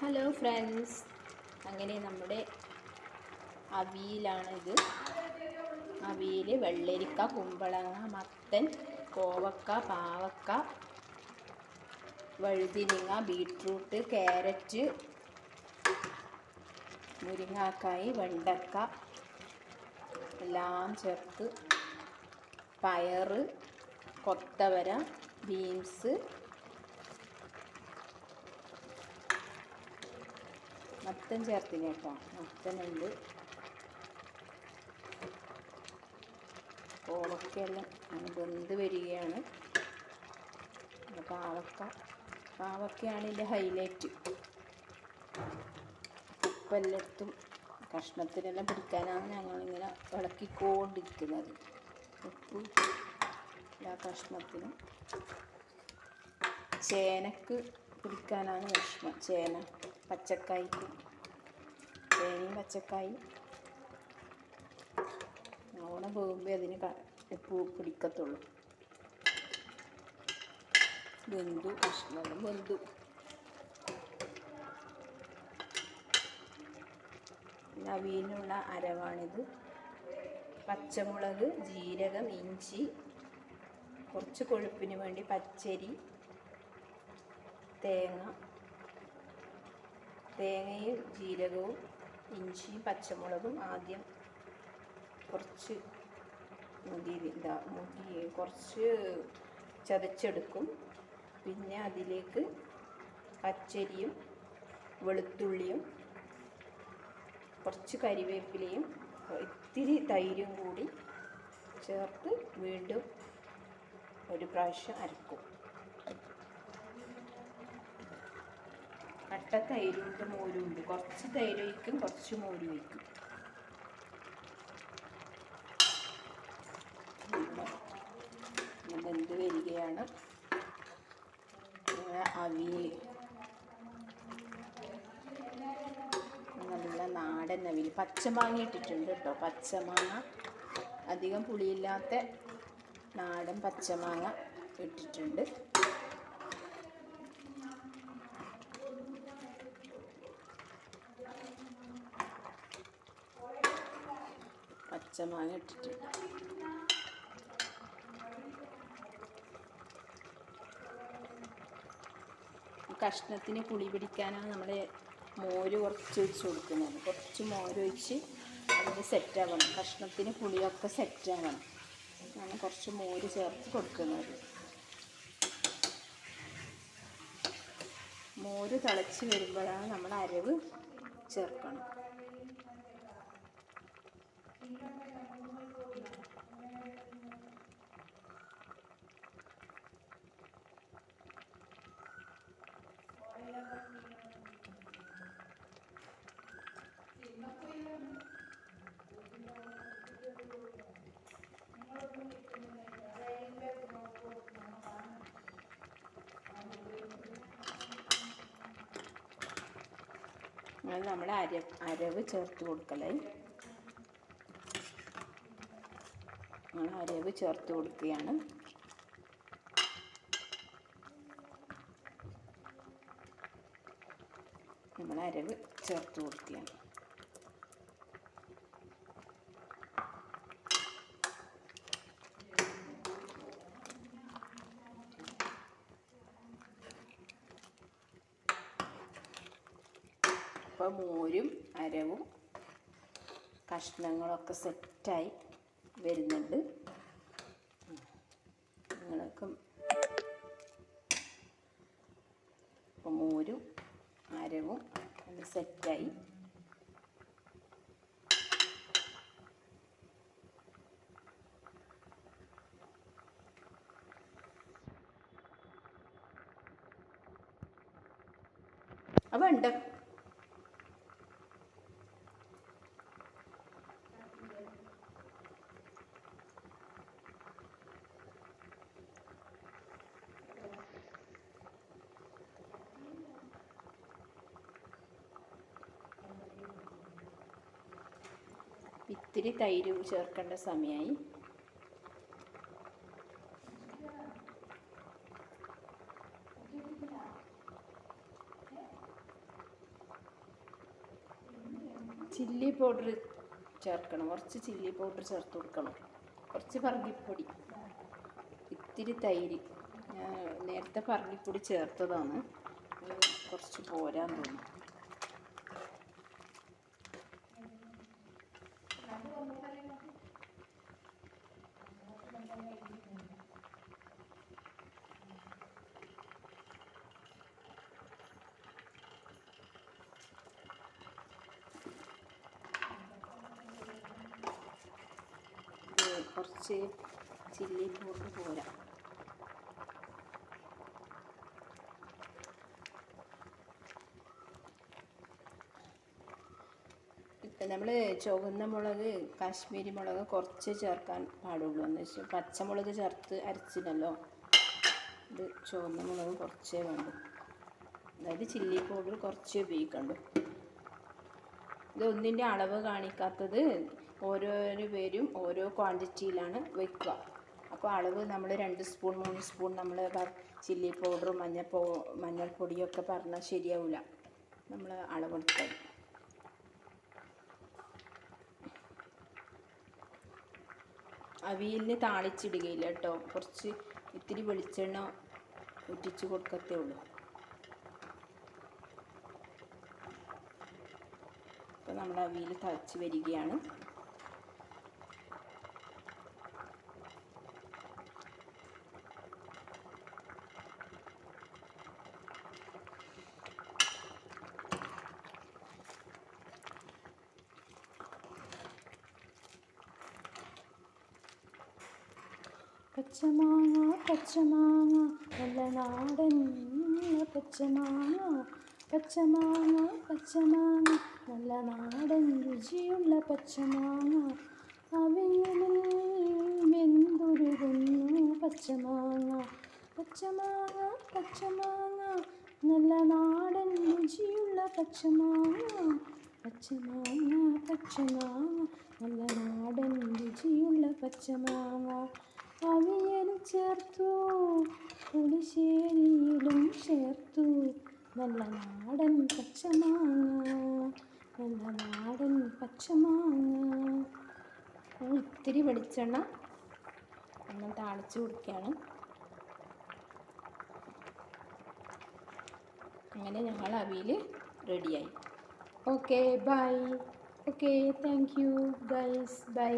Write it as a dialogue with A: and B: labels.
A: Hello friends, അങ്ങനെ നമ്മുടെ അവിയലാണിത്. അവിയൽ വെള്ളരിക്ക, കുമ്പളങ്ങ, മത്തൻ, കോവക്ക, പാവക്ക, വഴുതിനങ്ങ, ബീട്രൂട്ട്, ക്യാരറ്റ്, മുരിങ്ങാക്കായി, വെണ്ടക്ക എല്ലാം ചേർത്ത്, പയറ്, കൊത്തവര, ബീൻസ്, മത്തൻ ചേർത്തിന് കേട്ടോ. മത്തനുണ്ട്, കോവക്കയെല്ലാം വെന്ത് വരികയാണ്. പാവക്കയാണ് ഇതിൻ്റെ ഹൈലൈറ്റ്. ഉപ്പെല്ലാത്തും കഷ്ണത്തിനെല്ലാം പിടിക്കാനാണ് ഞങ്ങളിങ്ങനെ ഇളക്കിക്കൊണ്ടിരിക്കുന്നത്. ഉപ്പ് എല്ലാ കഷ്ണത്തിനും. ചേനക്ക് പിടിക്കാനാണ് വിഷമം. ചേന പച്ചക്കായ്ക്ക്, ചേനയും പച്ചക്കായും നല്ലോണം പോകുമ്പോൾ അതിന് ഉപ്പ് പിടിക്കത്തുള്ളൂ. വെന്തു, കഷ്ണമെല്ലാം വെന്തു. പിന്നെ അവിയലിനുള്ള അരവാണിത്. പച്ചമുളക്, ജീരകം, ഇഞ്ചി, കുറച്ച് കൊഴുപ്പിന് വേണ്ടി പച്ചരി, തേങ്ങയും ജീരകവും ഇഞ്ചിയും പച്ചമുളകും ആദ്യം കുറച്ച് കുറച്ച് ചതച്ചെടുക്കും. പിന്നെ അതിലേക്ക് പച്ചരിയും വെളുത്തുള്ളിയും കുറച്ച് കരിവേപ്പിലയും ഇത്തിരി തൈരും കൂടി ചേർത്ത് വീണ്ടും ഒരു പ്രാവശ്യം അരക്കും. കട്ട തൈരുണ്ട്, മോരുണ്ട്. കുറച്ച് തൈര് ഒഴിക്കും, കുറച്ച് മോര് ഒഴിക്കും. വെന്ത് വരികയാണ് അവിയൽ. നല്ല നാടൻ അവിയൽ. പച്ചമാങ്ങ ഇട്ടിട്ടുണ്ട് കേട്ടോ. പച്ചമാങ്ങ, അധികം പുളിയില്ലാത്ത നാടൻ പച്ചമാങ്ങ ഇട്ടിട്ടുണ്ട്. പച്ചമാങ്ങ ഇട്ടിട്ടുണ്ട്. കഷ്ണത്തിന് പുളി പിടിക്കാനാണ് നമ്മൾ മോര് കുറച്ച് ഒഴിച്ച് കൊടുക്കുന്നത്. കുറച്ച് മോരൊഴിച്ച് അതിന് സെറ്റാവണം. കഷ്ണത്തിന് പുളിയൊക്കെ സെറ്റാവണം. ഞാൻ കുറച്ച് മോര് ചേർത്ത് കൊടുക്കുന്നത്. മോര് തിളച്ച് വരുമ്പോഴാണ് നമ്മൾ അരവ് ചേർക്കണം. അങ്ങനെ നമ്മൾ അരവ് ചേർത്ത് കൊടുക്കലേ. നമ്മൾ അരവ് ചേർത്ത് കൊടുക്കുകയാണ്. നമ്മൾ അരവ് ചേർത്ത് കൊടുക്കുകയാണ്. അപ്പോൾ മോരും അരവും കഷ്ണങ്ങളൊക്കെ സെറ്റായി വരുന്നുണ്ട്. നിങ്ങൾക്ക് ഇപ്പോൾ മോരും അരവും അത് സെറ്റായി. അപ്പോൾ ഉണ്ട് ഇത്തിരി തൈര് ചേർക്കേണ്ട സമയമായി. ചില്ലി പൗഡർ ചേർക്കണം, കുറച്ച് ചില്ലി പൗഡർ ചേർത്ത് കൊടുക്കണം, കുറച്ച് പറങ്കിപ്പൊടി, ഇത്തിരി തൈര്. ഞാൻ നേരത്തെ പറങ്കിപ്പൊടി ചേർത്തതാണ്, കുറച്ച് പോരാൻ തോന്നുന്നു. കുറച്ച് ചില്ലി പൗഡർ പോരാ. ഇപ്പം നമ്മൾ ചുവന്ന മുളക്, കാശ്മീരി മുളക് കുറച്ച് ചേർക്കാൻ പാടുള്ളൂ. എന്ന് വെച്ചാൽ പച്ചമുളക് ചേർത്ത് അരച്ചില്ലല്ലോ, ഇത് ചുവന്ന മുളക് കുറച്ചേ വേണ്ടു. അതായത് ചില്ലി പൗഡർ കുറച്ച് ഉപയോഗിക്കണ്ടു. ഇതൊന്നിൻ്റെ അളവ് കാണിക്കാത്തത് ഓരോരോ പേരും ഓരോ ക്വാണ്ടിറ്റിയിലാണ് വയ്ക്കുക. അപ്പോൾ അളവ് നമ്മൾ 2 സ്പൂൺ 3 സ്പൂൺ നമ്മൾ ചില്ലി പൗഡറും മഞ്ഞൾപ്പൊടിയൊക്കെ പറഞ്ഞാൽ ശരിയാവില്ല. നമ്മൾ അളവെടുക്കണം. അവിയലിന് താളിച്ചിടുകയില്ല കേട്ടോ, കുറച്ച് ഇത്തിരി വെളിച്ചെണ്ണ ഉറ്റിച്ച് കൊടുക്കത്തേ ഉള്ളൂ. അപ്പോൾ നമ്മുടെ അവിയൽ തിളച്ച് വരികയാണ്. പച്ചമാങ്ങ പച്ചമാങ്ങ നല്ല നാടൻ പച്ചമാങ്ങ, പച്ചമാങ്ങ പച്ചമാങ്ങ നല്ല നാടൻ രുചിയുള്ള പച്ചമാങ്ങ, അവിയലിൽ വെന്തുരുകുന്നു പച്ചമാങ്ങ, പച്ചമാങ്ങ പച്ചമാങ്ങ നല്ല നാടൻ രുചിയുള്ള പച്ചമാങ്ങ, പച്ചമാങ്ങ പച്ചമാങ്ങ നല്ല നാടൻ രുചിയുള്ള പച്ചമാങ്ങ, അവിയൽ ചേർത്തു പുളിശ്ശേരിയിലും ചേർത്തു നല്ല നാടൻ പച്ചമാങ്ങ, നല്ല നാടൻ പച്ചമാങ്ങ. ഇത്തിരി വെളിച്ചെണ്ണ നമ്മൾ താളിച്ച് കൊടുക്കുകയാണ്. അങ്ങനെ ഞങ്ങൾ അവിയൽ റെഡിയായി. Okay bye. Okay thank you guys, by.